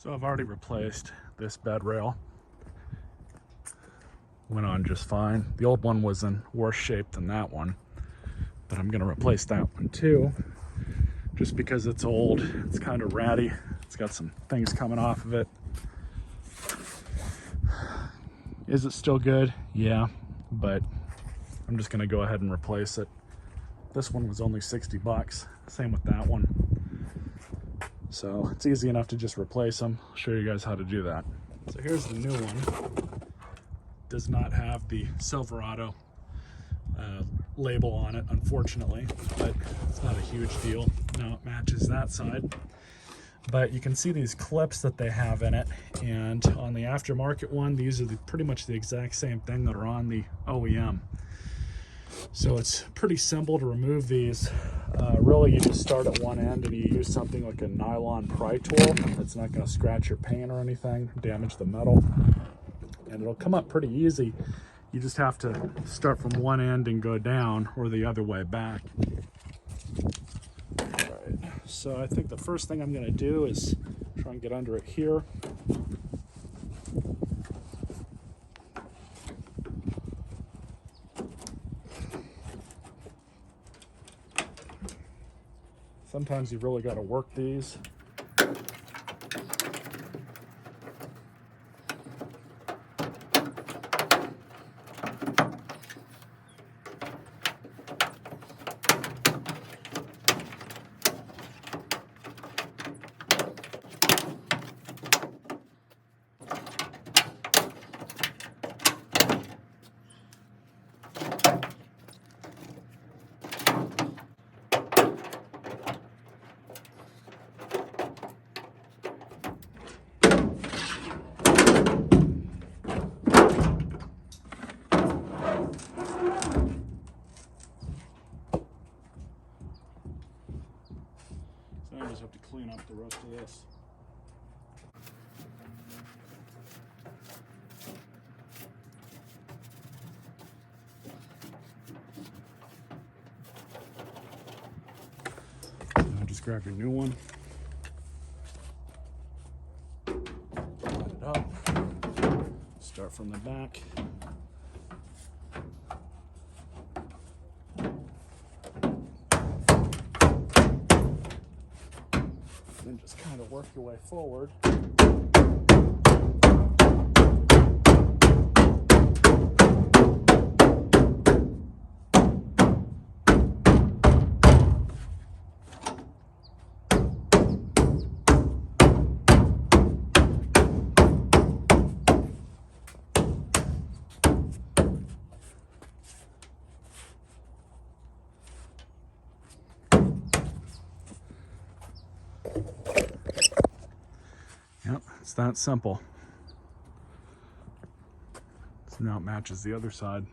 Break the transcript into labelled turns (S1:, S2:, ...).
S1: So I've already replaced this bed rail. Went on just fine. The old one was in worse shape than that one, but I'm gonna replace that one too, just because it's old. It's kind of ratty. It's got some things coming off of it. Is it still good? Yeah, but I'm just gonna go ahead and replace it. This one was only 60 bucks. Same with that one. So it's easy enough to just replace them. I'll show you guys how to do that. So here's the new one. Does not have the Silverado label on it, unfortunately, but it's not a huge deal. Now it matches that side. But you can see these clips that they have in it, and on the aftermarket one, these are pretty much the exact same thing that are on the OEM. So it's pretty simple to remove these. Really, you just start at one end and you use something like a nylon pry tool. It's not going to scratch your paint or anything, damage the metal, and it'll come up pretty easy. You just have to start from one end and go down, or the other way back. All right, so I think the first thing I'm going to do is try and get under it here. Sometimes you've really got to work these. I just have to clean up the rest of this. Now just grab your new one. Line it up. Start from the back. And just kind of work your way forward. Yep, it's that simple. So now it matches the other side.